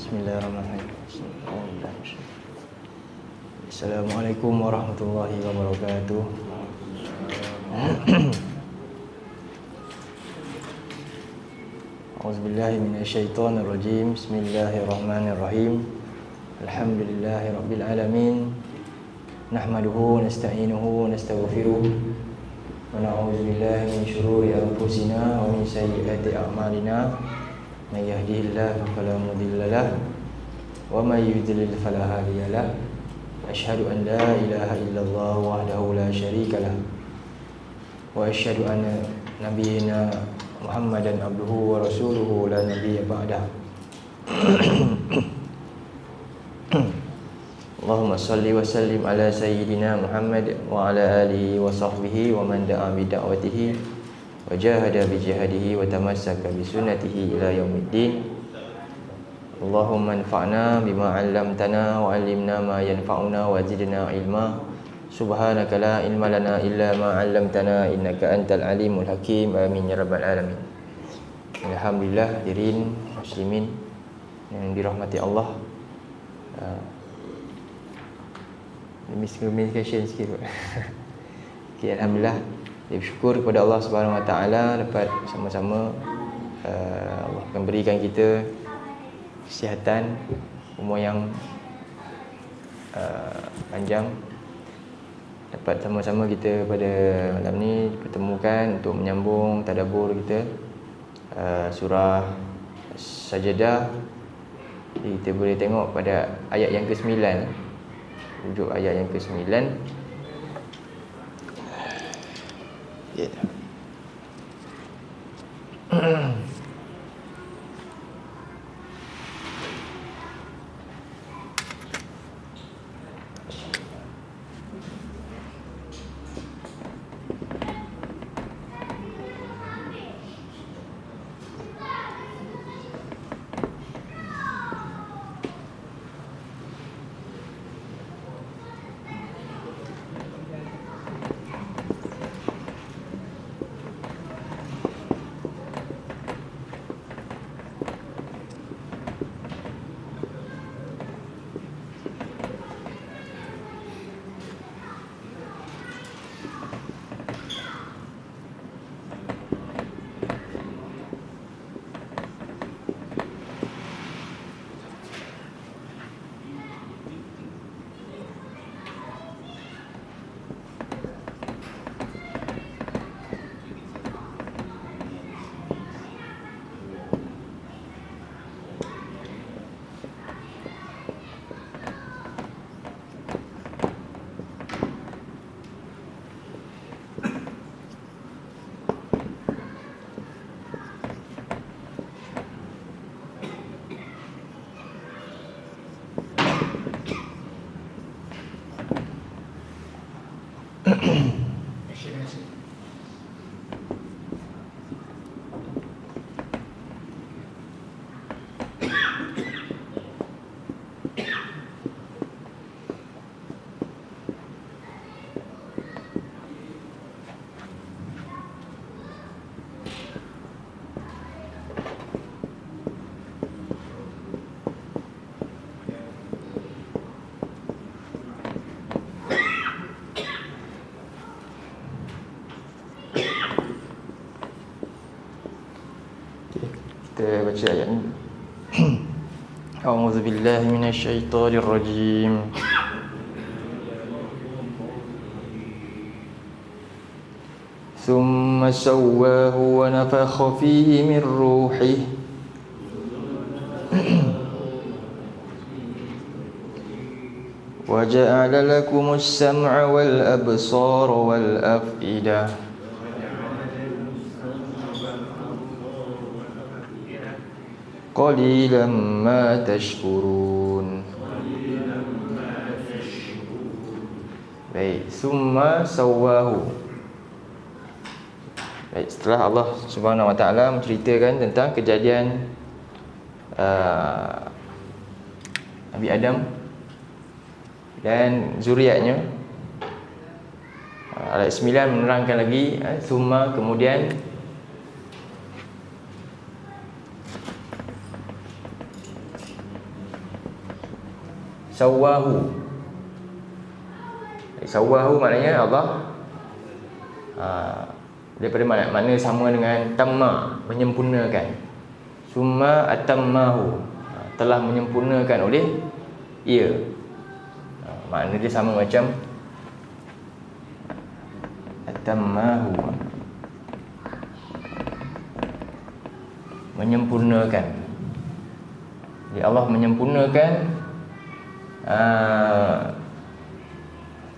Bismillahirrahmanirrahim. Assalamualaikum warahmatullahi wabarakatuh. A'udzubillahi minasyaitonirrajim. Bismillahirrahmanirrahim. Alhamdulillahirabbil alamin. Nahmaduhu wa nasta'inuhu wa nastaghfiruh. Wa na'udzu billahi min shururi anfusina wa min sayyiati a'malina. May yahdihillahu fala mudilla lahu wa may yudlil fala hadiya lahu. Asyhadu an la ilaha illallah wahdahu la syarika lahu wa asyhadu anna nabiyyana Muhammadan abduhu wa rasuluhu la nabiyya ba'dahu. Allahumma salli wa sallim ala sayyidina Muhammad wa ala alihi wa sahbihi wa man da'a bi da'watihi wa jahada bi jihadihi wa tamassaka bi sunnatihi ila yaumiddin. Allahumma anfa'na bima 'allamtana wa 'allimna ma yanfa'una wa zidna ilma. Subhanaka la ilma lana illa ma 'allamtana innaka antal alimul hakim. Amin ya rabbal alamin. Alhamdulillah, hadirin muslimin yang dirahmati Allah. Miscommunication sikit. Okay, alhamdulillah, bersyukur kepada Allah Subhanahu Wa Taala dapat sama-sama Allah akan berikan kita kesihatan, umur yang panjang, dapat sama-sama kita pada malam ni pertemukan untuk menyambung tadabbur kita surah Sajadah. Jadi kita boleh tengok pada ayat yang ke-9, rujuk ayat yang ke-9. Yeah. Kita baca ayat ni. A'udzu billahi minasyaitonir rajim. Thumma sawwahu wa nafakha fihi min ruhihi wa ja'ala lakumus sam'a wal absara wal af'idah. Qalilan ma tashkurun. Baik, summa sawwahu. Baik, setelah Allah Subhanahu Wa Taala menceritakan tentang kejadian Nabi Adam dan zuriatnya, ayat 9 menerangkan lagi, summa, kemudian Sawwahu. Sawwahu maknanya Allah daripada makna sama dengan tamma, menyempurnakan. Summa atammahu, telah menyempurnakan oleh ia. Makna dia sama macam atammahu, menyempurnakan. Jadi Allah menyempurnakan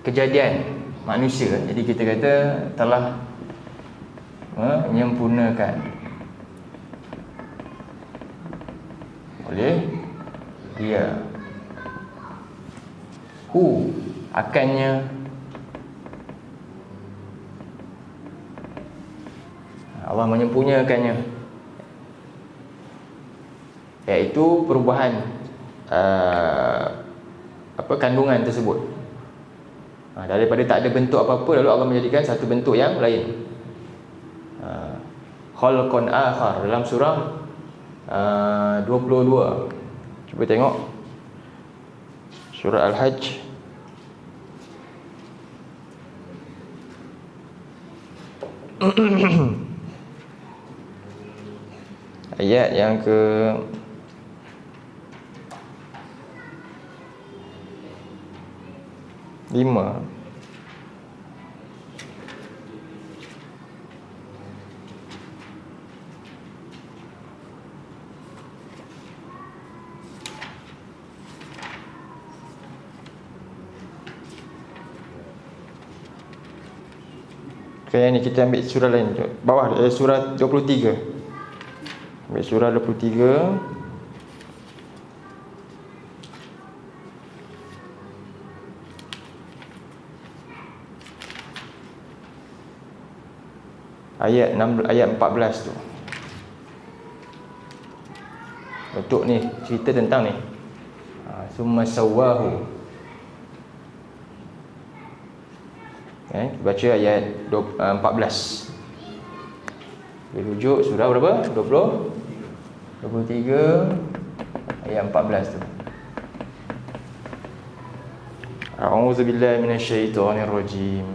kejadian manusia. Jadi kita kata telah menyempurnakan oleh dia. Hu, akannya. Allah menyempurnakannya, iaitu perubahan kandungan tersebut. Daripada tak ada bentuk apa-apa, lalu Allah menjadikan satu bentuk yang lain. Khalqan akhar, dalam surah 22. Cuba tengok surah Al-Hajj ayat yang ke 5. Okay, ni kita ambil surah lain. Bawah surah 23. Ambil surah 23. Ayat 14 tu. Bentuk ni, cerita tentang ni. Summa sawwahu. Baca ayat 14. Dia rujuk surah berapa? 23 ayat 14 tu. A'udzubillahi minasyaitonirrajim.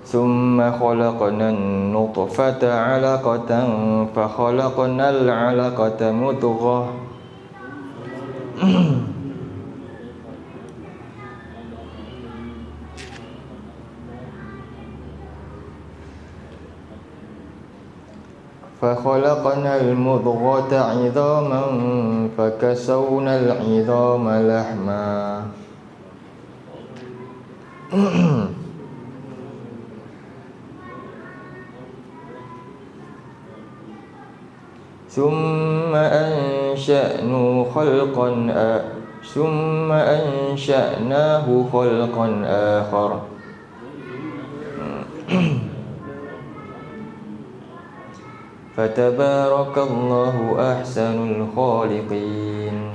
Summa khalaqnan nutfata 'alaqatan fa khalaqnal 'alaqata mudghah. فخلقنا المضغة عظاما فكسونا العظام لحما ثم أنشأناه خلقا آخر Fatabarakallahu ahsanul khaliqin.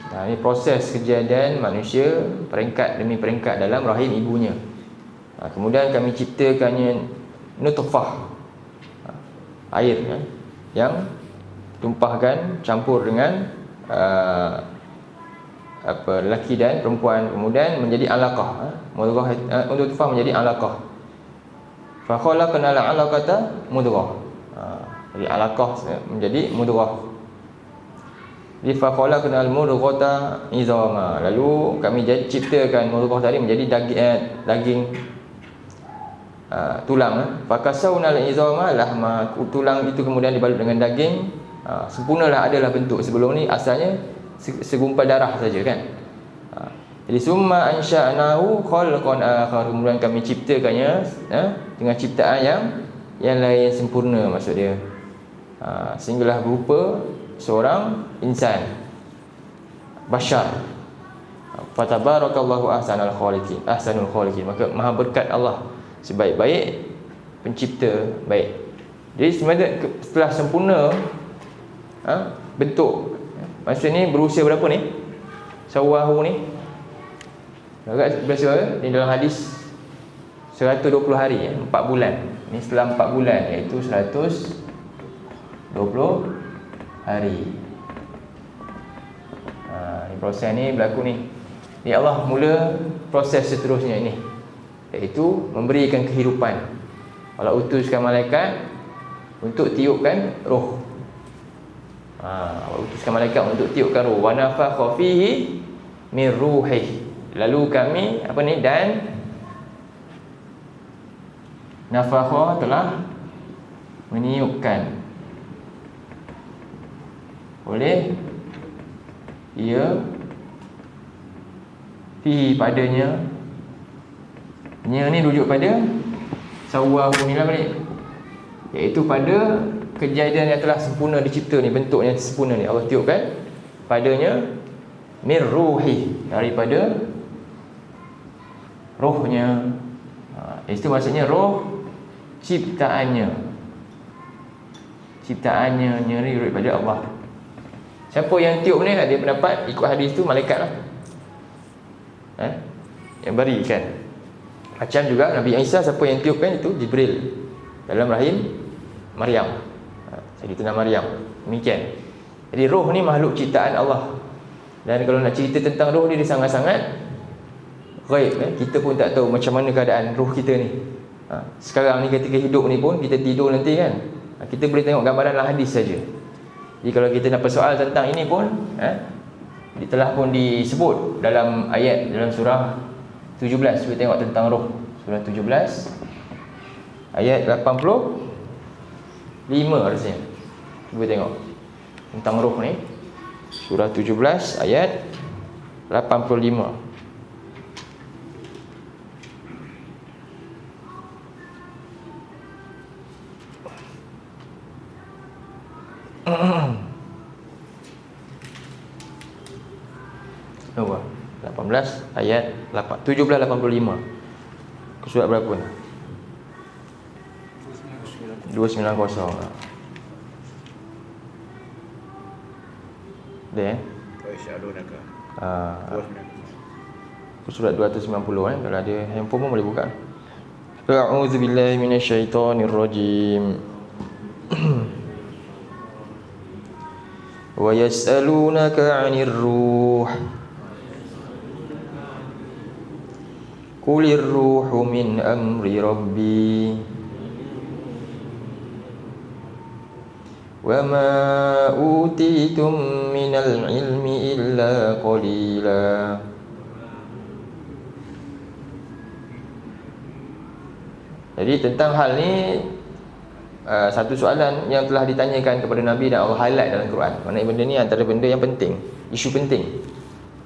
Ini proses kejadian manusia peringkat demi peringkat dalam rahim ibunya. Kemudian kami ciptakannya nutfah, air yang tumpahkan campur dengan lelaki dan perempuan, kemudian menjadi alaqah. Nutfah menjadi alaqah. Fa khalaqnal 'alaqata mudghah. Jadi alaqah menjadi mudghah. Di fa khalaqnal mudghata izama. Lalu kami ciptakan mudghah tadi menjadi daging tulang. Fa kasawnal izama lahma. Tulang itu kemudian dibalut dengan daging. Sempurnalah adalah bentuk. Sebelum ni asalnya segumpal darah saja kan. Jadi summa ansha'nahu khalqan akhar, kemudian kami ciptakannya dengan ciptaan yang lain, yang sempurna maksud dia. Sehinggalah berupa seorang insan bashar. Fatabarakallahu ahsanul khaliqin. Maka maha berkat Allah sebaik-baik pencipta baik. Jadi sebenarnya setelah sempurna bentuk manusia ni berusia berapa ni? Sawwahu ni agak biasa ni dalam hadis 120 hari 4 bulan. Ni setelah 4 bulan iaitu 120 20 hari. Proses ni berlaku ni. Ni Allah mula proses seterusnya ini, iaitu memberikan kehidupan. Allah utuskan malaikat untuk tiupkan roh. Allah utuskan malaikat untuk tiupkan roh. Wa nafakha fihi min ruhi. Lalu kami dan nafakha telah meniupkan oleh ia fihi padanya. Nya ni rujuk pada sawwahu ni lah balik, iaitu pada kejadian yang telah sempurna dicipta ni, bentuk yang sempurna ni Allah tiupkan padanya min ruhi, daripada rohnya. Itu maksudnya roh ciptaannya nyeri daripada Allah. Siapa yang tiup ni? Ada pendapat ikut hadis tu malaikat lah, yang berikan. Macam juga Nabi Isa, siapa yang tiupkan? Itu Jibril dalam rahim Maryam, Sayyidatina Maryam. Demikian. Jadi roh ni makhluk ciptaan Allah. Dan kalau nak cerita tentang roh ni, dia sangat-sangat ghaib. Kita pun tak tahu macam mana keadaan roh kita ni. Sekarang ni ketika hidup ni pun, kita tidur nanti kan, kita boleh tengok gambaran dalam hadis saja. Jadi kalau kita nak persoal tentang ini pun, telah pun disebut dalam ayat dalam surah 17. Cuba tengok tentang roh. Surah 17 ayat 85 rasanya. Cuba tengok tentang roh ni. Surah 17 ayat 85. Nombor 18 ayat 1785. Surat berapa ni? 290. Dia surat 290 kalau ada handphone pun boleh buka. A'udzubillahi minasyaitonirrajim. Wa yas'alunaka 'anir ruh. Qulir ruhu min amri rabbi. Wa ma utitum minal ilmi illa qalila. Jadi tentang hal ni, satu soalan yang telah ditanyakan kepada Nabi dan Allah highlight dalam Quran. Maksudnya benda ni antara benda yang penting, isu penting.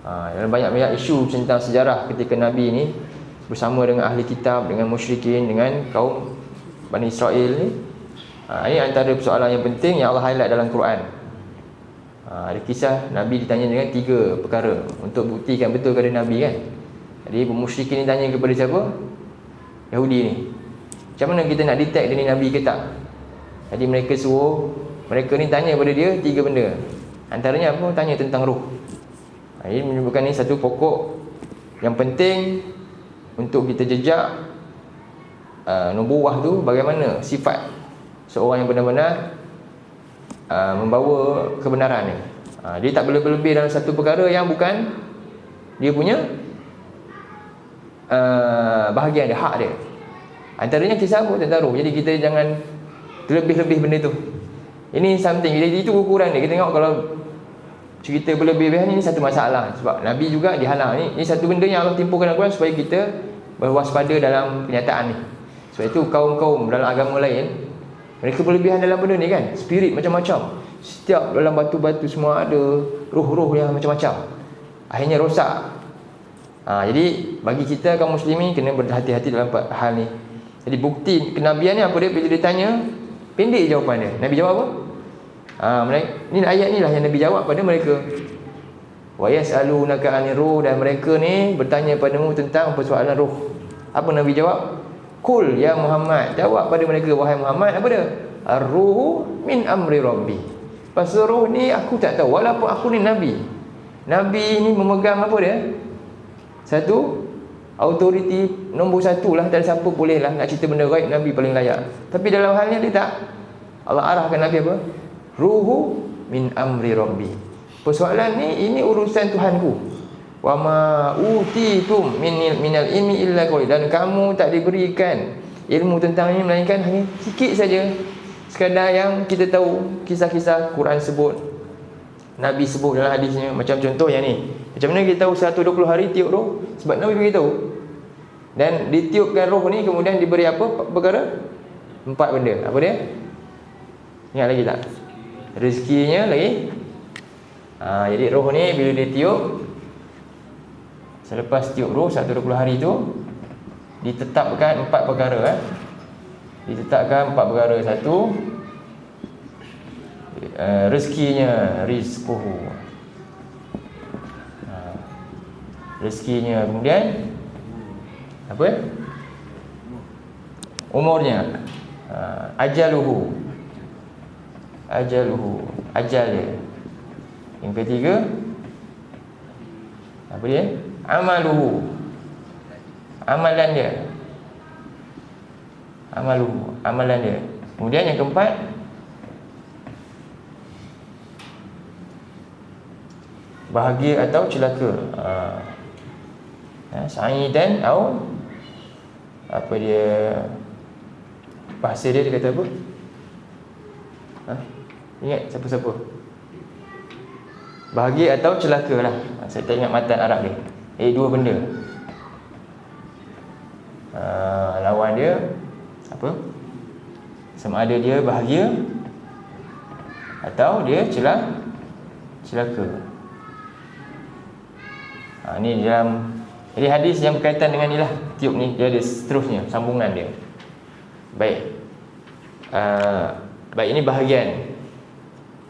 Dalam banyak-banyak isu tentang sejarah ketika Nabi ni bersama dengan ahli kitab, dengan musyrikin, dengan kaum Bani Israel ni. Ini antara persoalan yang penting yang Allah highlight dalam Quran. Ada kisah Nabi ditanya dengan 3 perkara untuk buktikan betul kepada Nabi kan. Jadi musyrikin ni tanya kepada siapa? Yahudi ni. Macam mana kita nak detect dia ni Nabi ke tak? Jadi mereka ni tanya kepada dia 3 benda. Antaranya apa? Tanya tentang roh. Ini menyebutkan ni satu pokok yang penting untuk kita jejak nubuwah tu, bagaimana sifat seorang yang benar-benar membawa kebenaran ni. Dia tak boleh berlebih dalam satu perkara yang bukan dia punya bahagian dia, hak dia. Antaranya kisah apa? Tentang roh. Jadi kita jangan terlebih-lebih benda tu. Ini something. Jadi itu ukuran dia. Kita tengok kalau cerita berlebih-lebihan, ini satu masalah. Sebab Nabi juga dihalang. Ini satu benda yang Allah timpukan dalam Quran supaya kita berwaspada dalam kenyataan ni. Sebab itu kaum-kaum dalam agama lain, mereka berlebihan dalam benda ni kan. Spirit macam-macam. Setiap dalam batu-batu semua ada roh-roh yang macam-macam. Akhirnya rosak. Jadi bagi kita kaum muslimin kena berhati-hati dalam hal ni. Jadi bukti kenabian ni apa dia? Bila dia tanya, pendek jawapan dia. Nabi jawab apa? Ni ayat ni lah yang Nabi jawab pada mereka. Wa yas'alunaka 'anir ruh, dan mereka ni bertanya padamu tentang persoalan roh. Apa Nabi jawab? Qul ya Muhammad, jawab pada mereka wahai Muhammad, apa dia? Ar-ruhu min amri rabbi. Pasal roh ni aku tak tahu, walaupun aku ni Nabi. Nabi ni memegang apa dia? Satu, autoriti nombor 1 lah. Tak ada siapa boleh lah nak cerita benda gaib, Nabi paling layak. Tapi dalam hal ni dia tak. Allah arahkan Nabi apa? Ruhu min amri rabbi. Persoalan ni, ini urusan Tuhanku. Wa ma utitum minal ilmi illa qalil. Dan kamu tak diberikan ilmu tentang ini melainkan hanya sikit saja. Sekadar yang kita tahu, kisah-kisah Quran sebut, Nabi sebut dalam hadisnya. Macam contoh yang ni, macam mana kita tahu 120 hari tiup roh? Sebab Nabi beritahu. Dan ditiupkan roh ni kemudian diberi apa perkara? 4 benda. Apa dia? Ingat lagi tak? Rezekinya lagi. Jadi roh ni bila ditiup, selepas tiup roh 120 hari tu ditetapkan 4 perkara. Ditetapkan 4 perkara. Satu, rezekinya, rizquhu. Rezekinya. Kemudian apa? Umurnya. Ajaluhu. Ajal dia. Yang ketiga, apa dia? Amaluhu. Amalan dia. Amalan dia. Kemudian yang keempat, bahagia atau celaka. Sa'idan atau apa dia, bahasa dia kata apa? Ingat siapa-siapa? Bahagia atau celaka lah. Saya tak ingat matan Arab dia. Dua benda. Lawan dia apa? Sama ada dia bahagia atau dia celaka. Ni dalam, jadi hadis yang berkaitan dengan ni lah, tiup ni dia ada seterusnya, sambungan dia. Baik. Baik, ini bahagian.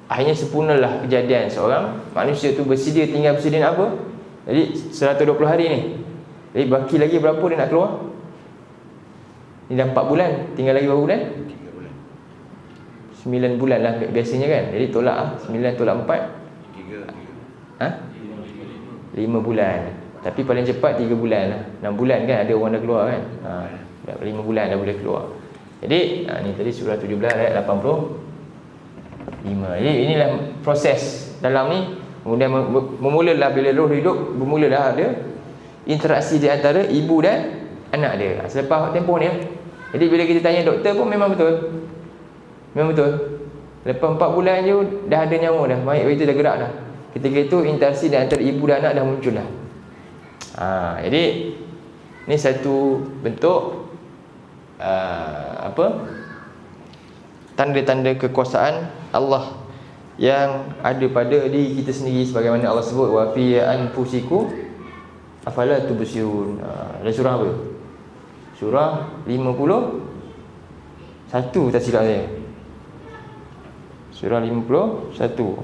Akhirnya sempurnalah kejadian seorang manusia tu bersedia, tinggal bersedia nak apa? Jadi 120 hari ni. Jadi baki lagi berapa dia nak keluar? Ni dah 4 bulan. Tinggal lagi berapa bulan? 9 bulan lah biasanya kan. Jadi tolak 9 tolak 4 5 bulan. Tapi paling cepat 3 bulan lah. 6 bulan kan ada orang dah keluar kan. 5 bulan dah boleh keluar. Jadi ni tadi surah 17 ayat 85. Jadi inilah proses dalam ni. Kemudian bermulalah bila roh hidup, bermulalah ada interaksi di antara ibu dan anak dia. Selepas tempoh ni. Jadi bila kita tanya doktor pun memang betul. Memang betul. Lepas 4 bulan je dah ada nyawa dah. Mayat itu dah gerak dah. Ketika itu interaksi di antara ibu dan anak dah muncul dah. Jadi ni satu bentuk tanda-tanda kekuasaan Allah yang ada pada diri kita sendiri, sebagaimana Allah sebut wa fi anfusikum afala tubsirun. Dalam surah apa? Surah 51 tak silap saya. Surah 51.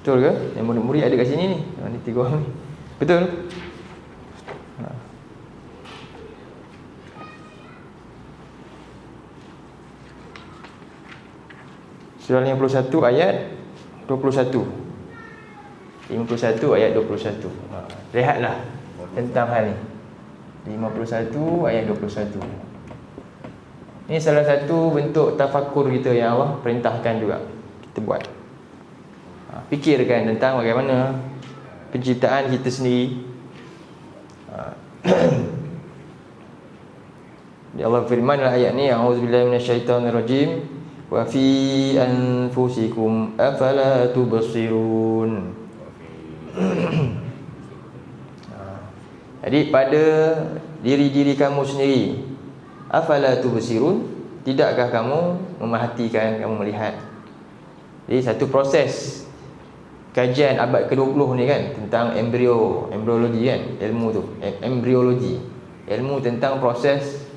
Betul ke? Yang murid-murid ada kat sini ni. Ni 3 orang ni. Betul? Surah 51 ayat 21. 51 ayat 21. Rehatlah tentang hal ni. 51 ayat 21. Ini salah satu bentuk tafakur kita yang Allah perintahkan juga kita buat. Fikirkan tentang bagaimana penciptaan kita sendiri. Allah firman dalam ayat ni, a'udzubillahi minasyaitonirrajim, wa fi anfusikum afala tubsirun. Jadi pada diri-diri kamu sendiri, afala tubsirun, tidakkah kamu memerhatikan, kamu melihat? Jadi satu proses kajian abad ke-20 ni kan tentang embriologi kan, ilmu tu, embriologi, ilmu tentang proses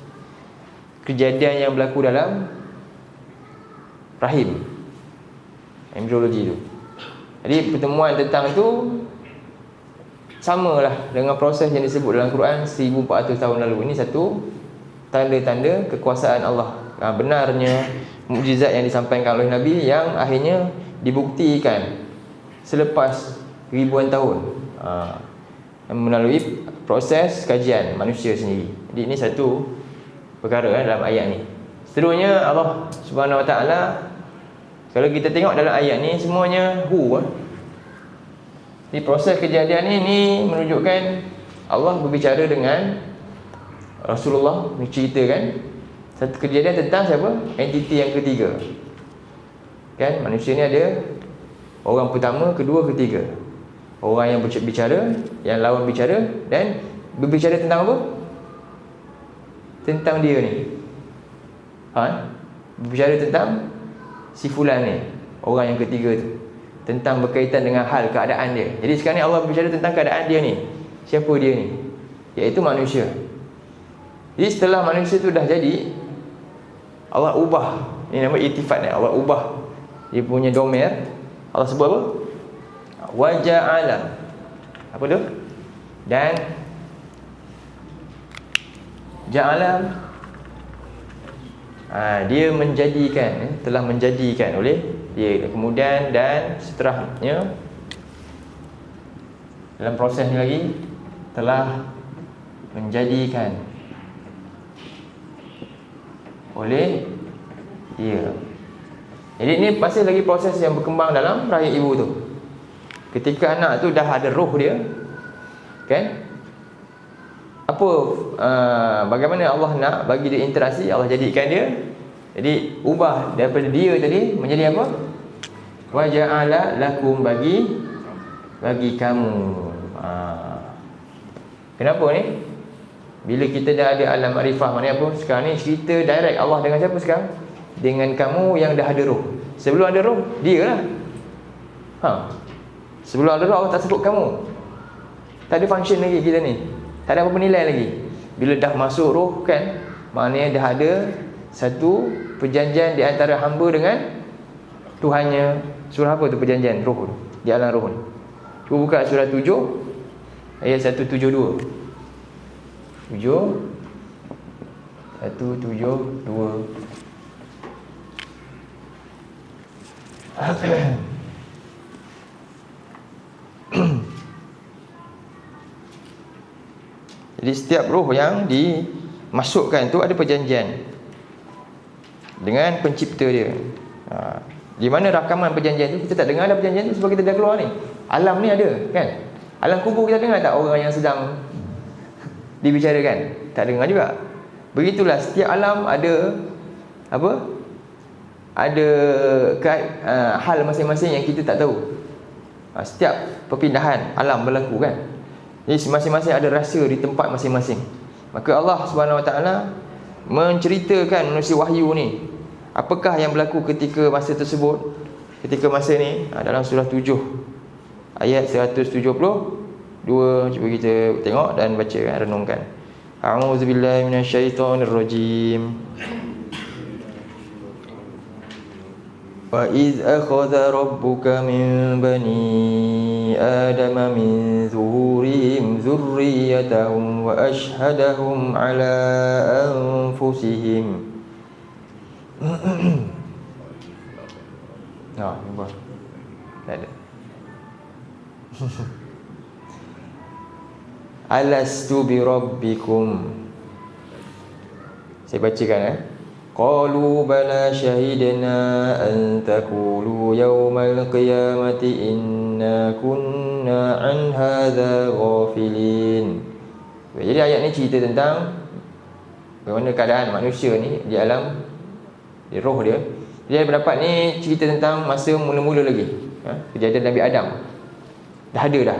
kejadian yang berlaku dalam rahim, embriologi tu. Jadi pertemuan tentang itu samalah dengan proses yang disebut dalam Quran 1400 tahun lalu. Ini satu tanda-tanda kekuasaan Allah, benarnya mukjizat yang disampaikan oleh Nabi yang akhirnya dibuktikan selepas ribuan tahun. melalui proses kajian manusia sendiri. Jadi ini satu perkara dalam ayat ni. Seterusnya Allah Subhanahu Wa Taala, kalau kita tengok dalam ayat ni semuanya Di proses kejadian ini menunjukkan Allah berbicara dengan Rasulullah, menceritakan satu kejadian tentang siapa? Entiti yang ketiga. Kan manusia ni ada orang pertama, kedua, ketiga. Orang yang berbicara, yang lawan bicara, dan berbicara tentang apa? Tentang dia ni. Berbicara tentang si fulan ni, orang yang ketiga tu, tentang berkaitan dengan hal keadaan dia. Jadi sekarang ni Allah berbicara tentang keadaan dia ni. Siapa dia ni? Iaitu manusia. Jadi setelah manusia tu dah jadi, Allah ubah. Ini nama iltifat ni. Allah ubah dia punya domain. Allah sebut apa? Wa ja'ala. Apa tu? Dan ja'ala, dia menjadikan, telah menjadikan oleh dia. Kemudian dan seterusnya dalam proses ni lagi telah menjadikan oleh dia. Jadi ini masih lagi proses yang berkembang dalam rahim ibu tu. Ketika anak tu dah ada roh dia, kan? Bagaimana Allah nak bagi dia interaksi, Allah jadikan dia. Jadi ubah daripada dia tadi menjadi apa? Wa ja'ala lakum, bagi kamu. Kenapa ni? Bila kita dah ada alam makrifah, maknanya apa? Sekarang ni cerita direct Allah dengan siapa sekarang? Dengan kamu yang dah ada roh. Sebelum ada roh, dia lah. Sebelum ada roh, Allah tak sebut kamu. Tak ada function lagi kita ni. Tak ada apa-apa nilai lagi. Bila dah masuk roh, kan, maknanya dah ada satu perjanjian di antara hamba dengan Tuhannya. Surah apa tu perjanjian roh tu? Di alam roh ni. Cuba buka surah 7 ayat 172. 172. Jadi setiap roh yang dimasukkan tu ada perjanjian dengan pencipta dia. Di mana rakaman perjanjian tu? Kita tak dengar ada perjanjian tu sebab kita dah keluar ni. Alam ni ada, kan? Alam kubur kita dengar tak orang yang sedang dibicarakan? Tak dengar juga. Begitulah setiap alam ada apa? Ada hal masing-masing yang kita tak tahu. Setiap perpindahan alam berlaku, kan? Jadi masing-masing ada rahsia di tempat masing-masing. Maka Allah Subhanahu Wa Taala menceritakan manusia wahyu ni, apakah yang berlaku ketika masa tersebut, ketika masa ni, dalam surah 7 ayat 172. Cuba kita tengok dan baca, renungkan. A'udzubillahi minasyaitonirrajim. Wa iz akhadha rabbuka min bani adama min zuhurihim dzurriyyatahum wa ashhadahum ala anfusihim. Nampak? Tak ada. Alastu bi rabbikum. Saya bacakan. Qalu bala syahidna an taqulu yawmal qiyamati inna kunna an hadza ghafilin. Jadi ayat ni cerita tentang bagaimana keadaan manusia ni di alam, di roh dia. Dia pendapat ni cerita tentang masa mula-mula lagi, kejadian Nabi Adam. Dah ada dah.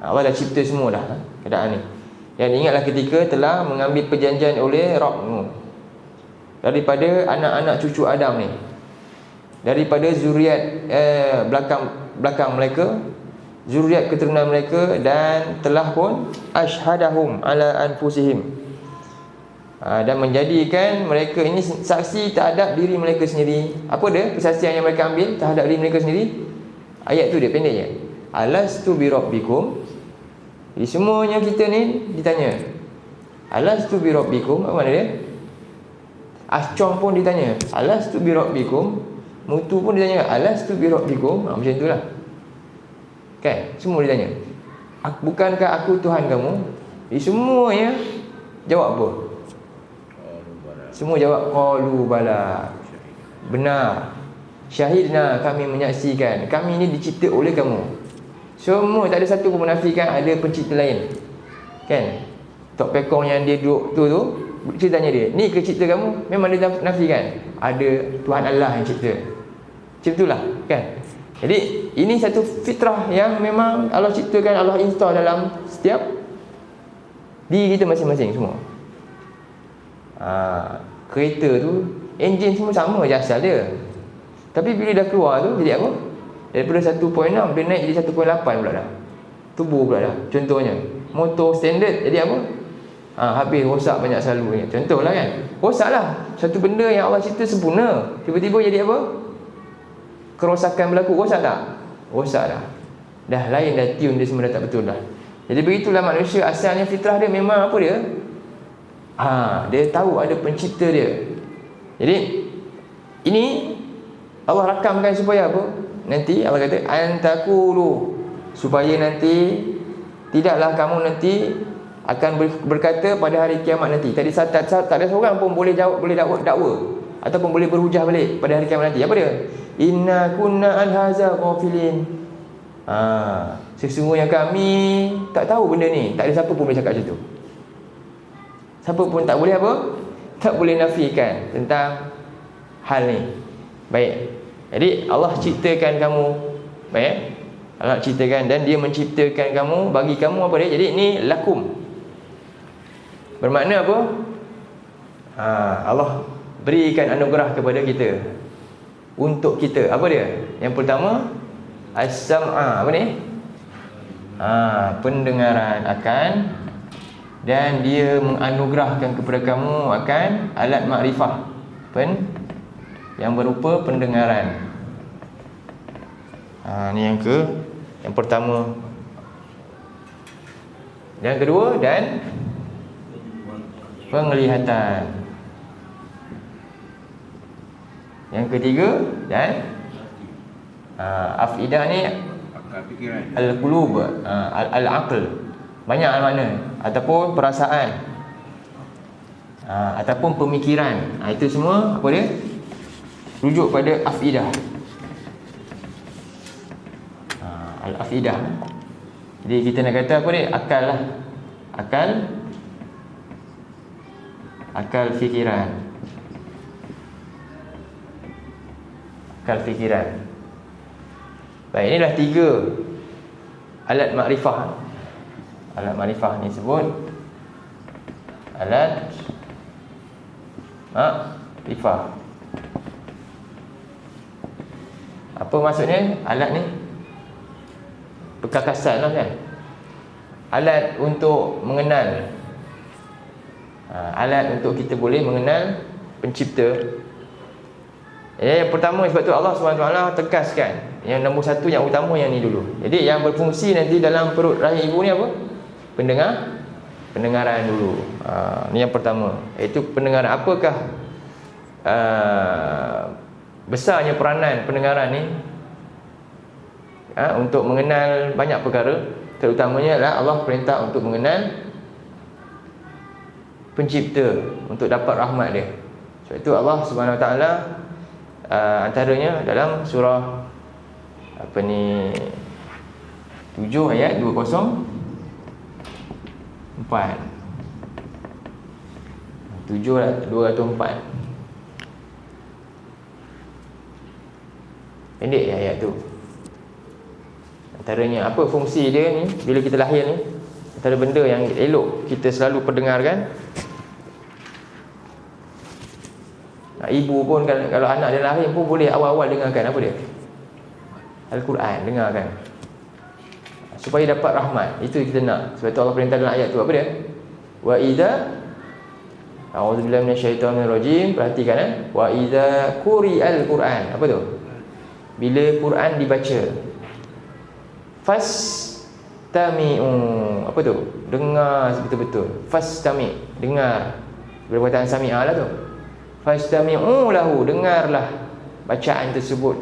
Allah dah cipta semua dah keadaan ni. Dan ingatlah ketika telah mengambil perjanjian oleh Rabbmu daripada anak-anak cucu Adam ni, daripada zuriat belakang mereka, zuriat keturunan mereka, dan telah pun ashhadahum ala anfusihim, dan menjadikan mereka ini saksi terhadap diri mereka sendiri. Apa dia persaksian yang mereka ambil terhadap diri mereka sendiri? Ayat tu dia pendek je. Alastu bi rabbikum. Jadi semuanya kita ni ditanya, alastu bi rabbikum, apa mana dia? Ascom pun ditanya, alastu bi rabbikum. Mutu pun ditanya, alastu bi rabbikum. Macam itulah, kan? Semua ditanya. Bukankah aku Tuhan kamu? Jadi semuanya jawab apa? Semua jawab qalu bala. Benar. Syahidna, kami menyaksikan. Kami ni dicipta oleh kamu. Semua, tak ada satu pun menafikan ada pencipta lain. Kan? Tok Pekong yang dia duduk tu ceritanya dia, ni ke cipta kamu? Memang dia nafikan ada Tuhan Allah yang cipta. Macam itulah kan. Jadi ini satu fitrah yang memang Allah ciptakan, Allah install dalam setiap diri kita masing-masing semua. Kereta tu enjin semua sama je asal dia. Tapi bila dah keluar tu jadi apa? Daripada 1.6 dia naik jadi 1.8 pula dah. Turbo pula dah. Contohnya motor standard jadi apa? Habis rosak banyak selalu. Contohlah kan. Rosaklah. Satu benda yang Allah cipta sempurna, tiba-tiba jadi apa? Kerosakan berlaku. Rosak tak? Rosak dah. Dah lain dah, tune dia semua dah tak betul dah. Jadi begitulah manusia, asalnya fitrah dia memang apa dia? Dia tahu ada pencipta dia. Jadi ini Allah rakamkan supaya apa? Nanti Allah kata antakulu, supaya nanti tidaklah kamu nanti akan berkata pada hari kiamat nanti. Tadi tak ada seorang pun boleh jawab, boleh dakwa ataupun boleh berhujah balik pada hari kiamat nanti. Apa dia? Inna kunna an haza ghafilin. Sesungguhnya kami tak tahu benda ni. Tak ada siapa pun boleh cakap macam tu. Siapa pun tak boleh apa? Tak boleh nafikan tentang hal ni. Baik. Jadi Allah ciptakan kamu. Baik. Allah ciptakan dan dia menciptakan kamu, bagi kamu apa dia? Jadi ni lakum. Bermakna apa? Allah berikan anugerah kepada kita. Untuk kita. Apa dia? Yang pertama as-sam'a. Apa ni? Pendengaran akan, dan dia menganugerahkan kepada kamu akan alat makrifah yang berupa pendengaran. Ni yang pertama. Yang kedua, dan penglihatan. Yang ketiga, dan afidah ni al-qulub, al-aql, banyak makna, ataupun perasaan, ataupun pemikiran. Itu semua apa dia? Rujuk pada afidah. Al-afidah. Jadi kita nak kata apa dia? Akal lah. Akal fikiran. Akal fikiran. Baik, inilah 3 alat makrifah. Alat makrifah ni sebut alat makrifah. Apa maksudnya alat ni? Perkakasan lah kan. Alat untuk mengenal. Alat untuk kita boleh mengenal pencipta. Yang pertama, sebab tu Allah SWT tegaskan yang nombor 1, yang utama yang ni dulu. Jadi yang berfungsi nanti dalam perut rahim ibu ni apa? Pendengaran dulu. Ni yang pertama, iaitu pendengaran. Apakah besarnya peranan pendengaran ni untuk mengenal banyak perkara, terutamanya adalah Allah perintah untuk mengenal pencipta, untuk dapat rahmat dia. Sebab itu Allah Subhanahu Wa Taala antaranya dalam surah 7 ayat 204. 204. Pendek ayat tu. Antaranya apa fungsi dia ni bila kita lahir ni? Antara benda yang elok kita selalu perdengarkan. Ibu pun kalau anak dia lahir pun boleh awal-awal dengarkan apa dia? Al-Quran, dengarkan. Supaya dapat rahmat. Itu kita nak. Sebab tu Allah perintah dalam ayat tu apa dia? Wa idza a'udzubillahi minasyaitonirrajim. Perhatikan Wa idza quri'al Quran. Apa tu? Bila Quran dibaca. Fastami'u. Apa tu? Dengar betul-betul. Fastami', dengar. Perkataan sami'ah lah tu. Fastami'u lahu, dengarlah bacaan tersebut.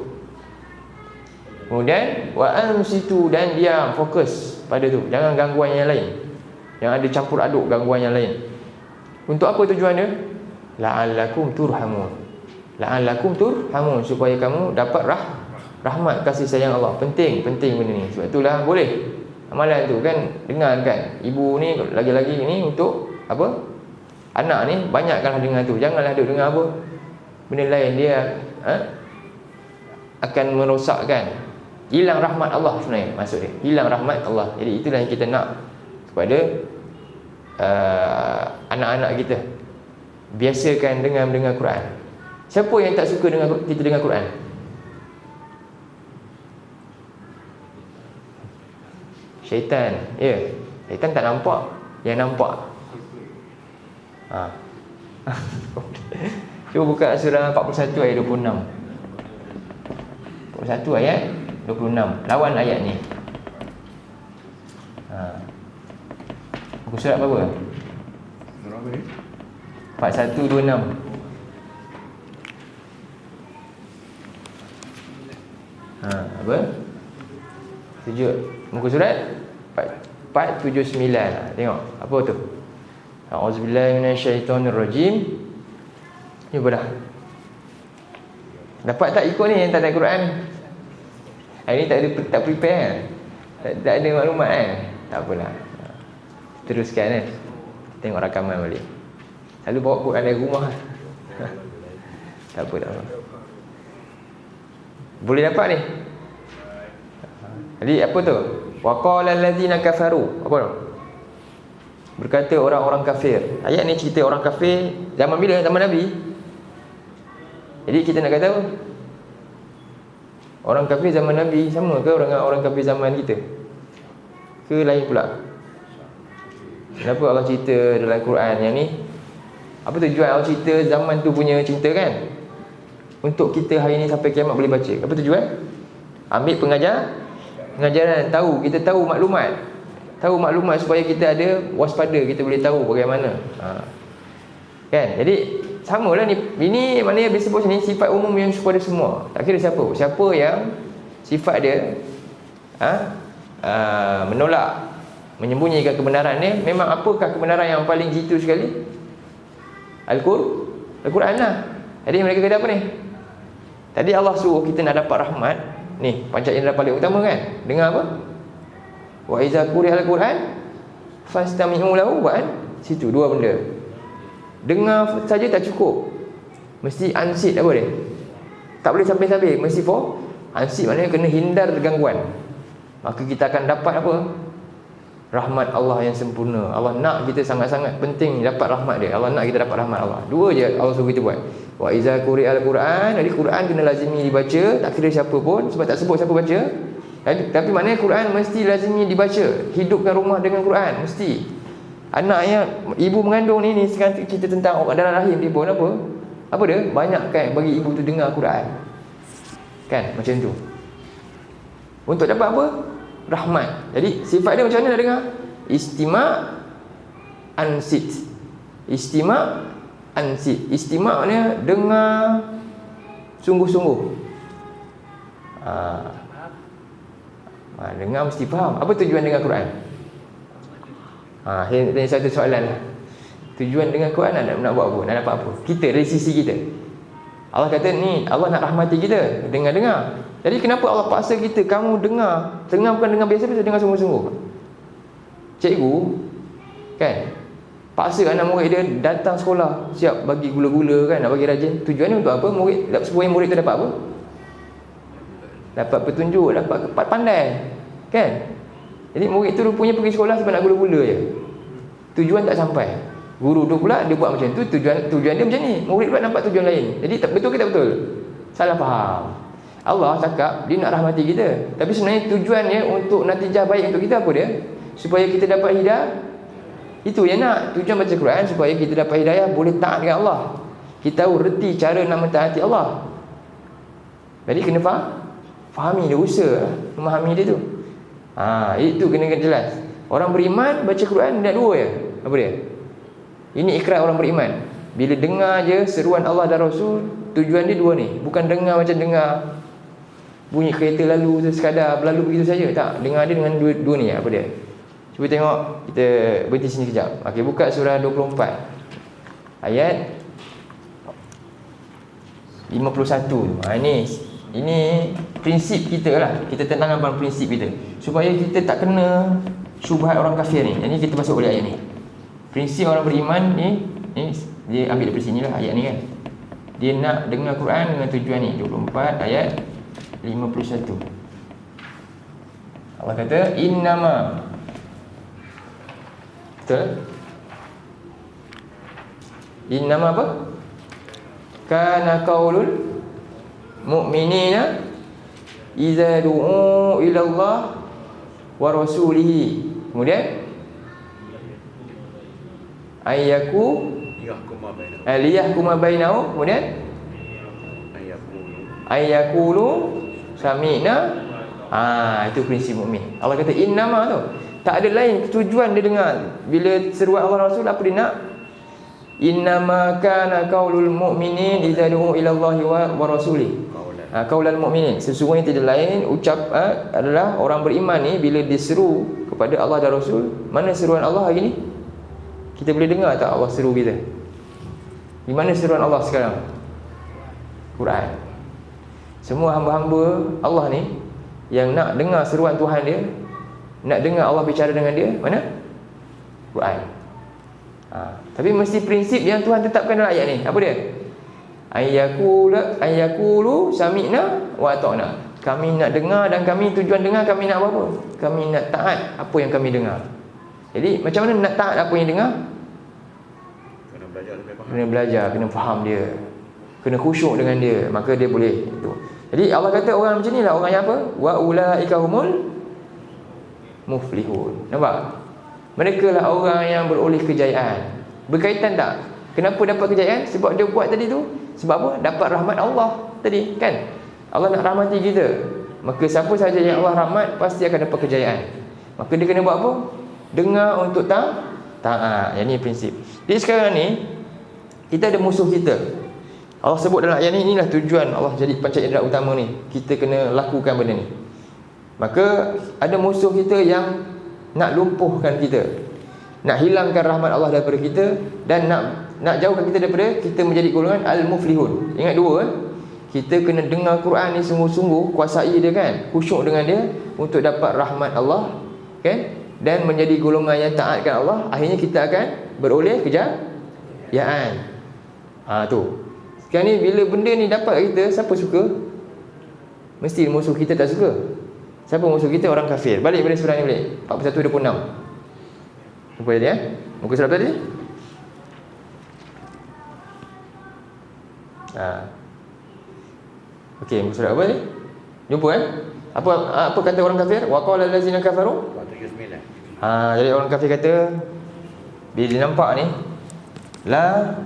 Kemudian wa ansitu, dan diam, fokus pada tu. Jangan gangguan yang lain. Yang ada campur aduk gangguan yang lain. Untuk apa tujuan dia? La'allakum turhamun. La'allakum turhamun, supaya kamu dapat rahmat kasih sayang Allah. Penting benda ni. Sebab itulah boleh amalan tu kan, dengar kan. Ibu ni lagi-lagi ni untuk apa? Anak ni banyakkanlah dengar tu. Janganlah duk dengar apa benda lain, dia akan merosakkan. Hilang rahmat Allah sebenarnya maksud dia. Hilang rahmat Allah. Jadi itulah yang kita nak kepada anak-anak kita. Biasakan dengar Quran. Siapa yang tak suka kita dengar Quran? Syaitan. Ya, syaitan tak nampak, yang nampak. Cuba buka surah 41 ayat 26. 41 ayat 26. Lawan ayat ni. Buku surat berapa? Surah apa ni? 4126. Apa? Muka surat 479. Tengok apa tu? A'udzubillahi minasyaitonirrajim. Ni dah. Dapat tak ikut ni yang tak ada Quran? Hari ni tak prepare kan? Tak ada maklumat kan? Tak apalah. Teruskan kan. Tengok rakaman balik. Selalu bawa Quran dari rumah. Tak apa. Boleh dapat ni. Jadi apa tu? Wa qala allazina kafaru. Apa tu? Berkata orang-orang kafir. Ayat ni cerita orang kafir zaman bila? Zaman Nabi. Jadi kita nak kata apa? Orang kafir zaman Nabi sama ke orang kafir zaman kita? Ke lain pula? Kenapa Allah cerita dalam Quran yang ni? Apa tujuan Allah cerita zaman tu punya cerita kan? Untuk kita hari ni sampai kiamat boleh baca. Apa tujuan? Ambil pengajaran, kita tahu maklumat. Tahu maklumat supaya kita ada waspada, kita boleh tahu bagaimana. Kan? Jadi samalah ni. Ini maknanya dia sebut sini sifat umum yang kepada semua. Tak kira siapa. Siapa yang sifat dia menolak, menyembunyikan kebenaran ni, memang apakah kebenaran yang paling jitu sekali? Al-Quran lah. Jadi mereka kata apa ni? Tadi Allah suruh kita nak dapat rahmat. Ni pancat indera paling utama kan? Dengar apa? Wa iza quri'al Quran fastami'u lahu wa situ dua benda. Dengar saja tak cukup. Mesti ansit apa dia? Tak boleh sampai-sampai, mesti for ansit, maknanya kena hindar gangguan. Maka kita akan dapat apa? Rahmat Allah yang sempurna. Allah nak kita sangat-sangat penting dapat rahmat dia. Allah nak kita dapat rahmat Allah. Dua je Allah suruh kita buat. Wa iza quri'al Quran, jadi Quran kena lazimi dibaca, tak kira siapa pun, sebab tak sebut siapa baca. Tapi maknanya Quran mesti lazimi dibaca. Hidupkan rumah dengan Quran, mesti. Anaknya ibu mengandung ni sekarang cerita tentang orang dalam rahim dia pun apa? Apa dia? Banyak kan bagi ibu tu dengar Quran. Kan macam tu. Untuk dapat apa? Rahmat. Jadi sifat dia macam mana nak dengar? Istima' ansit. Istima' ansit. Istima' maknanya dengar sungguh-sungguh. Dengar mesti faham. Apa tujuan dengar Quran? Saya tanya satu soalan lah. Tujuan dengan Quran nak buat apa? Nak dapat apa? Kita dari sisi kita. Allah kata ni, Allah nak rahmati kita. Dengar. Jadi kenapa Allah paksa kita, kamu dengar. Dengar bukan dengar biasa-biasa, dengar sungguh-sungguh. Cikgu kan paksa anak murid dia datang sekolah, siap bagi gula-gula kan, nak bagi rajin. Tujuannya untuk apa? Supaya murid tu dapat apa? Dapat petunjuk, dapat pandai. Kan? Jadi murid tu rupanya pergi sekolah sebab nak gula-gula je. Tujuan tak sampai. Guru tu pula dia buat macam tu, tujuan dia macam ni. Murid pula nampak tujuan lain. Jadi betul ke tak betul? Salah faham. Allah cakap dia nak rahmati kita, tapi sebenarnya tujuannya untuk natijah baik untuk kita apa dia? Supaya kita dapat hidayah. Itu yang nak. Tujuan baca Quran supaya kita dapat hidayah, boleh taat dengan Allah. Kita tahu reti cara nak mentaati Allah. Jadi kena fahami dia, usaha memahami dia tu. Itu kena jelas. Orang beriman baca Quran ada dua je. Apa dia? Ini ikrar orang beriman. Bila dengar je seruan Allah dan Rasul, tujuan dia dua ni. Bukan dengar macam dengar bunyi kereta lalu tu sekadar berlalu begitu saja. Tak, dengar dia dengan dua ni. Apa dia? Cuba tengok, kita berhenti sini kejap. Okey, buka surah 24 ayat 51. Ini prinsip kita lah. Kita tentangkan prinsip kita supaya kita tak kena syubhat orang kafir ni. Jadi kita masuk balik ayat ni. Prinsip orang beriman ni dia ambil daripada sini lah ayat ni kan. Dia nak dengar Quran dengan tujuan ni. 24 ayat 51. Allah kata innama. Betul? Innama apa? Kana qaulul mu'minina idza du'u ila Allah wa rasulihi. Kemudian liyahkuma bainahum. Kemudian ayyakulu sami'na. Itu prinsip mukmin. Allah kata innama tu. Tak ada lain tujuan dia dengar. Bila seruan Allah Rasul, apa dia nak? Innama kana qaulul mu'minin idza du'u ila Allah wa rasulih. Qaulul mu'minin, sesungguhnya tidak lain adalah orang beriman ni bila diseru kepada Allah dan Rasul. Mana seruan Allah hari ni? Kita boleh dengar tak Allah seru kita? Di mana seruan Allah sekarang? Quran. Semua hamba-hamba Allah ni yang nak dengar seruan Tuhan dia, nak dengar Allah bicara dengan dia, mana? Quran. Tapi mesti prinsip yang Tuhan tetapkan dalam ayat ni. Apa dia? Ayyakulu sami'na wa ata'na. Kami nak dengar dan kami tujuan dengar kami nak apa? Kami nak taat apa yang kami dengar. Jadi macam mana nak taat apa yang dengar? Kena belajar, kena faham dia, kena khusyuk dengan dia, maka dia boleh itu. Jadi Allah kata orang macam ni lah orang yang apa? Wa ulaika humul muflihun. Nampak? Mereka lah orang yang beroleh kejayaan. Berkaitan tak? Kenapa dapat kejayaan? Sebab dia buat tadi tu. Sebab apa? Dapat rahmat Allah tadi kan? Allah nak rahmati kita. Maka siapa sahaja yang Allah rahmat pasti akan dapat kejayaan. Maka dia kena buat apa? Dengar untuk taat. Yang ni prinsip. Jadi sekarang ni kita ada musuh kita. Allah sebut dalam ayat ni, inilah tujuan Allah jadi pancat indera utama ni. Kita kena lakukan benda ni. Maka ada musuh kita yang nak lumpuhkan kita, nak hilangkan rahmat Allah daripada kita, dan nak jauhkan kita daripada kita menjadi golongan al-muflihun. Ingat dua, kita kena dengar Quran ni sungguh-sungguh, kuasai dia kan, khusyuk dengan dia untuk dapat rahmat Allah kan, dan menjadi golongan yang taatkan Allah. Akhirnya kita akan beroleh kejayaan. Tu. Sekarang ni bila benda ni dapat kita, siapa suka? Mesti musuh kita tak suka. Siapa musuh kita? Orang kafir. Balik pada surah ni balik. 41-26. Jumpa tadi ya? Muka surah tadi? Okey, muka surah apa ni? Jumpa kan? Apa kata orang kafir? Wa qala allazina kafaru? 79. Jadi orang kafir kata bila dia nampak ni la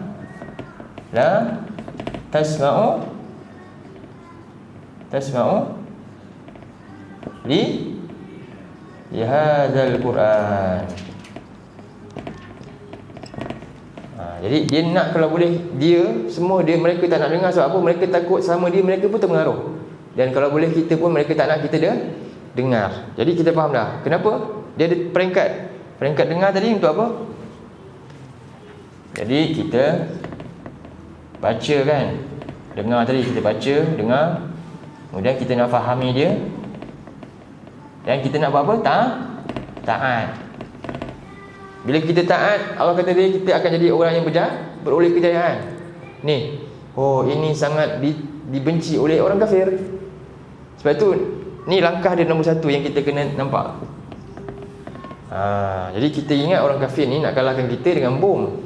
tasma'u li hadzal Quran. Jadi dia nak kalau boleh mereka tak nak dengar. Sebab apa? Mereka takut sama dia mereka pun terpengaruh. Dan kalau boleh kita pun mereka tak nak kita dengar. Jadi kita faham dah kenapa dia ada peringkat dengar tadi untuk apa? Jadi kita baca kan, dengar tadi kita baca, dengar, kemudian kita nak fahami dia, dan kita nak buat apa? Taat. Bila kita taat, Allah kata dia kita akan jadi orang yang beroleh kejayaan. Ni, ini sangat dibenci oleh orang kafir. Sebab tu ni langkah dia nombor satu yang kita kena nampak. Jadi kita ingat orang kafir ni nak kalahkan kita dengan bom.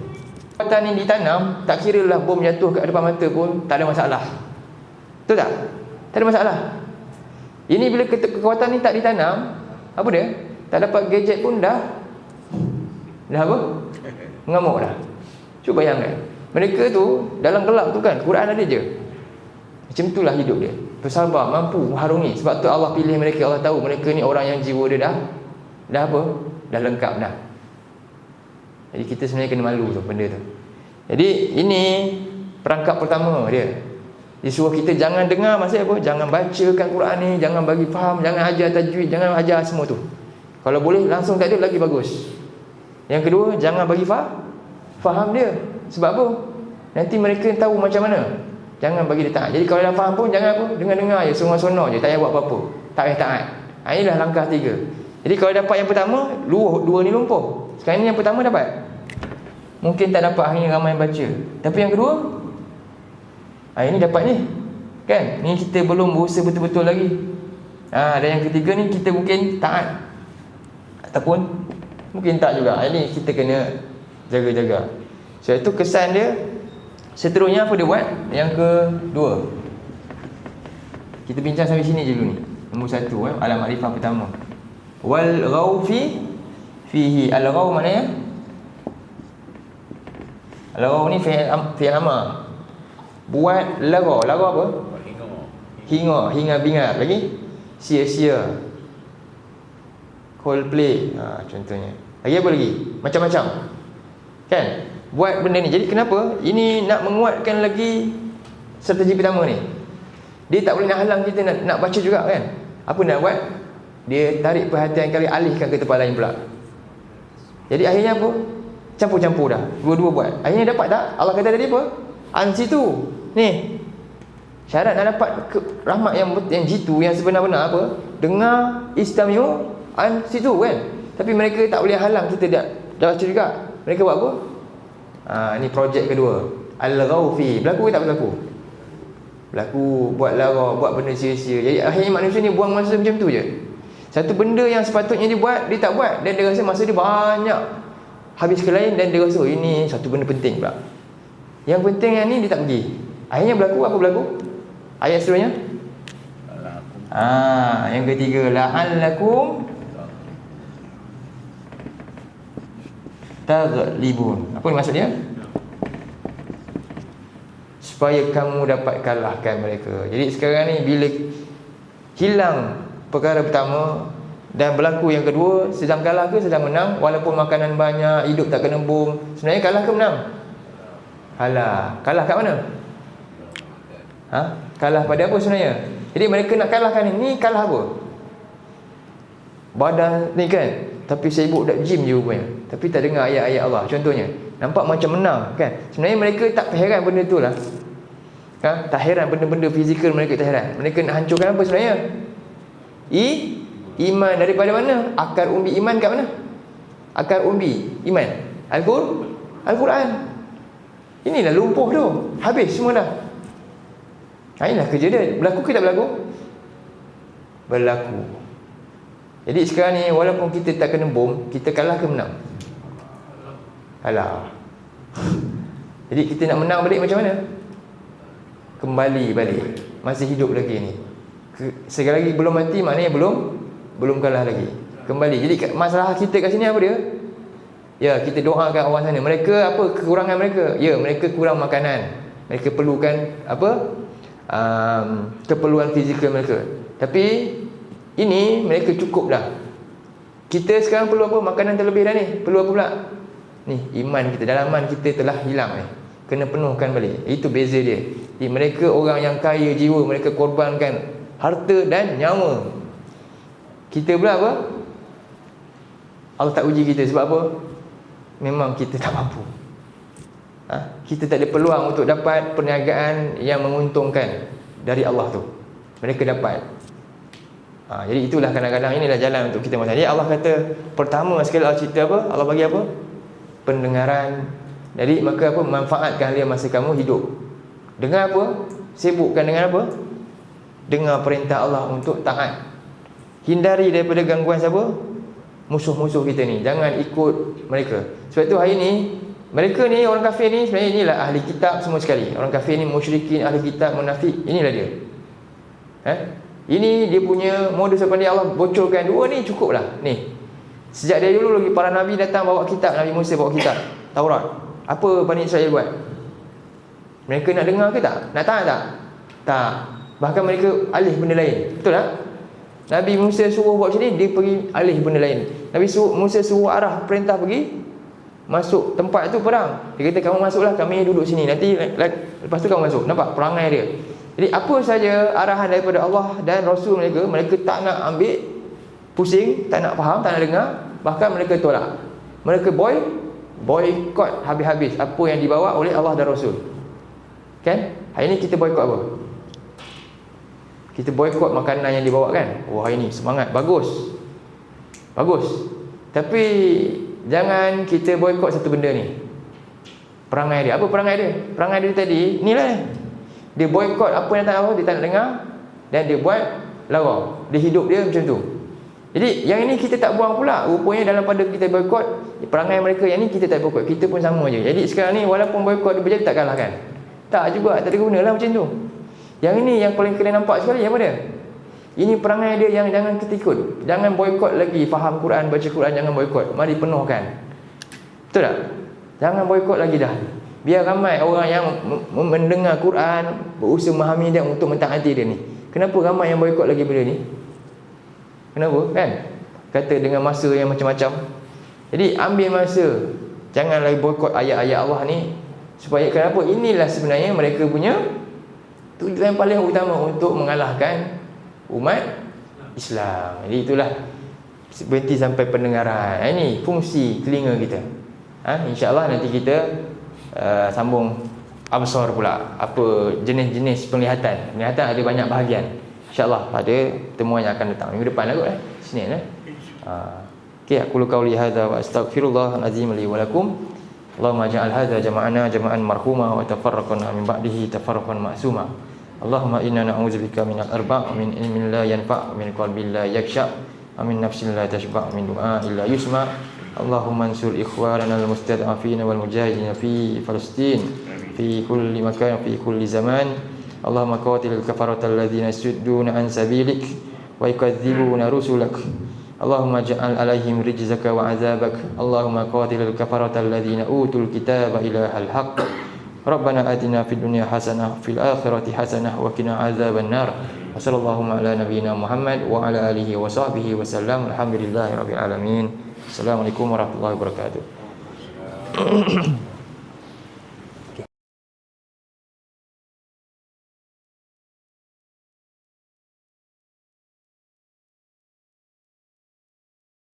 Kekuatan ni ditanam, tak kira lah bom jatuh kat depan mata pun tak ada masalah. Betul tak? Tak ada masalah. Ini bila kekuatan ni tak ditanam, apa dia? Tak dapat gadget pun dah apa? Mengamuk dah. Cuba bayangkan. Mereka tu dalam gelap tu kan, Quran ada je. Macam itulah hidup dia. Bersabar, mampu mengharungi. Sebab tu Allah pilih mereka. Allah tahu mereka ni orang yang jiwa dia dah apa? Dah lengkap dah. Jadi kita sebenarnya kena malu tu benda tu. Jadi ini perangkap pertama dia. Dia suruh kita jangan dengar, maksudnya apa? Jangan bacakan Quran ni, jangan bagi faham, jangan ajar tajwid, jangan ajar semua tu. Kalau boleh langsung tak ada lagi bagus. Yang kedua, jangan bagi faham dia. Sebab apa? Nanti mereka tahu macam mana. Jangan bagi dia taat. Jadi kalau dah faham pun jangan apa? Dengar-dengar je, sonor-sonor je, tak payah buat apa-apa. Tak payah taat. Inilah langkah 3. Jadi kalau dapat yang pertama, dua ni lumpuh. Sekarang ni yang pertama dapat. Mungkin tak dapat, akhirnya ramai yang baca. Tapi yang kedua, ini dapat ni. Kan? Ni kita belum berusaha betul-betul lagi. Dan yang ketiga ni kita mungkin taat. Ataupun mungkin tak juga. Ini kita kena jaga-jaga. So itu kesan dia. Seterusnya apa dia buat? Yang kedua, kita bincang sampai sini je dulu ni. Nombor 1 alam makrifah pertama. Wal ghaufi fihi. Al-ghaw maknanya? Al-ghaw ni fi'il amar. Buat lara. Lara apa? Hinga bingar. Lagi? Sia-sia. Coldplay. Contohnya. Lagi apa lagi? Macam-macam. Kan? Buat benda ni. Jadi kenapa? Ini nak menguatkan lagi strategi pertama ni. Dia tak boleh nak halang kita nak baca juga kan. Apa nak buat? Dia tarik perhatian kali, alihkan ke tempat lain pula. Jadi akhirnya apa? Campur-campur dah. Dua-dua buat. Akhirnya dapat tak? Allah kata tadi apa? An situ. Ni. Syarat nak dapat rahmat yang jitu, yang sebenar-benar apa? Dengar istamiu an situ kan. Tapi mereka tak boleh halang kita dah baca juga. Mereka buat apa? Ni projek kedua. Al-ghaufi. Berlaku ke tak berlaku? Berlaku. Buat lara, buat benda sia-sia. Jadi akhirnya manusia ni buang masa macam tu je. Satu benda yang sepatutnya dia buat, dia tak buat. Dan dia rasa masa dia banyak habis ke lain. Dan dia rasa ini satu benda penting pula. Yang penting yang ni dia tak pergi. Akhirnya berlaku, apa berlaku? Ayat seterusnya. Yang ketiga, la'allakum taghlibun. Apa maksud dia? Supaya kamu dapat kalahkan mereka. Jadi sekarang ni bila hilang perkara pertama dan berlaku yang kedua, sedang kalah ke sedang menang? Walaupun makanan banyak, hidup tak kena bom, sebenarnya kalah ke menang? Kalah kat mana? Kalah pada apa sebenarnya? Jadi mereka nak kalahkan ni kalah apa? Badan ni kan, tapi sibuk dak gym je rupanya. Tapi tak dengar ayat-ayat Allah. Contohnya, nampak macam menang kan? Sebenarnya mereka tak heran benda tu lah. Tak heran benda-benda fizikal, mereka tak heran. Mereka nak hancurkan apa sebenarnya? Iman. Daripada mana? Akar umbi iman kat mana? Akar umbi iman Al-Quran. Inilah lumpuh tu. Habis semua dah. Inilah kerja dia. Berlaku ke tak berlaku? Berlaku. Jadi sekarang ni walaupun kita tak kena bom, kita kalah ke menang? Kalah. Jadi kita nak menang balik macam mana? Kembali balik. Masih hidup lagi ni. Sekali lagi belum mati, maknanya belum kalah lagi. Kembali. Jadi masalah kita kat sini apa dia? Ya, kita doakan orang sana. Mereka apa kekurangan mereka? Ya, mereka kurang makanan. Mereka perlukan apa? Keperluan fizikal mereka. Tapi ini mereka cukup dah. Kita sekarang perlu apa? Makanan terlebih dah ni. Perlu apa pula? Ni, iman kita, dalaman kita telah hilang ni. Kena penuhkan balik. Itu beza dia. Jadi mereka orang yang kaya jiwa, mereka korbankan harta dan nyawa. Kita pula apa? Allah tak uji kita sebab apa? Memang kita tak mampu. Kita tak ada peluang untuk dapat perniagaan yang menguntungkan dari Allah tu. Mereka dapat. Jadi itulah kadang-kadang inilah jalan untuk kita masuk. Jadi Allah kata pertama sekali Allah cerita apa? Allah bagi apa? Pendengaran. Jadi maka apa? Manfaatkan dia masa kamu hidup. Dengar apa? Sibukkan dengan apa? Dengar perintah Allah untuk taat. Hindari daripada gangguan siapa? Musuh-musuh kita ni. Jangan ikut mereka. Sebab tu hari ni mereka ni, orang kafir ni sebenarnya inilah ahli kitab semua sekali. Orang kafir ni musyrikin, ahli kitab, munafik. Inilah dia. Ini dia punya modus operandi. Allah bocorkan dua ni cukup lah. Ni, sejak dari dulu lagi para Nabi datang bawa kitab. Nabi Musa bawa kitab Taurat. Apa Bani Israel buat? Mereka nak dengar ke tak? Nak taat tak? Tak. Bahkan mereka alih benda lain. Betul tak? Nabi Musa suruh buat macam ni, dia pergi alih benda lain. Nabi Musa suruh arah perintah pergi masuk tempat tu perang. Dia kata kamu masuklah, kami duduk sini. Nanti lepas tu kamu masuk. Nampak perangai dia. Jadi apa saja arahan daripada Allah dan Rasul mereka, mereka tak nak ambil pusing, tak nak faham, tak nak dengar, bahkan mereka tolak. Mereka boykot habis-habis apa yang dibawa oleh Allah dan Rasul. Kan? Hari ni kita boykot apa? Kita boykot makanan yang dibawa kan. Oh, hari ni semangat, bagus. Tapi jangan kita boykot satu benda ni. Perangai dia. Apa perangai dia? Perangai dia tadi inilah. Dia boykot apa yang tak tahu, dia tak nak dengar, dan dia buat lawa. Dia hidup dia macam tu. Jadi yang ini kita tak buang pula. Rupanya dalam pada kita boykot, perangai mereka yang ni kita tak boykot. Kita pun sama je. Jadi sekarang ni walaupun boykot dia berjaya, tak kalahkan. Tak juga, tak ada guna lah macam tu. Yang ini yang paling kena nampak sekali apa dia? Ini perangai dia yang jangan kita ikut. Jangan boykot lagi. Faham Quran, baca Quran, jangan boykot. Mari penuhkan. Betul tak? Jangan boykot lagi dah. Biar ramai orang yang mendengar Quran, berusaha memahami dia untuk mentaati dia ni. Kenapa ramai yang boykot lagi benda ni? Kenapa? Kan? Kata dengan masa yang macam-macam. Jadi ambil masa. Jangan lagi boykot ayat-ayat Allah ni. Supaya kenapa? Inilah sebenarnya mereka punya tujuan yang paling utama untuk mengalahkan umat Islam. Jadi itulah berhenti sampai pendengaran. Ini fungsi telinga kita. InsyaAllah nanti kita sambung absar pula. Apa jenis-jenis penglihatan. Penglihatan ada banyak bahagian. InsyaAllah pada temuan yang akan datang. Minggu depan lah kot Senin Okay, aku qauli hadza wa astaghfirullahal azim li wa lakum. Allahumma ja'al hadza jama'ana jama'an marhuma wa tafarraqna min ba'dihi tafarraqan ma'suma. Allahumma inna na'udzubika minal arba' min ilmin la yanfa' min qalbin la yakhsha' wa min nafsin la tashba' min du'a illa yusma'. Allahumma ansur ikhwanana al-mustad'afina wal mujahidin fi Palestin fi kulli makan fi kulli zaman. Allahumma qatilil kafaratal ladzina yasudduna an sabilik wa yukadzibuna rusulak. Allahumma ja'al alaihim rijzaka wa 'adzabak. Allahumma qatilil kafaratal ladzina utul kitaba ilahal haqq. Rabbana atina fid dunya hasanah fil akhirati hasanah wa qina 'adzaban nar. Wa sallallahu ala nabiyyina Muhammad wa ala alihi wa sahbihi wa sallam. Alhamdulillahirabbil alamin. Assalamualaikum warahmatullahi wabarakatuh.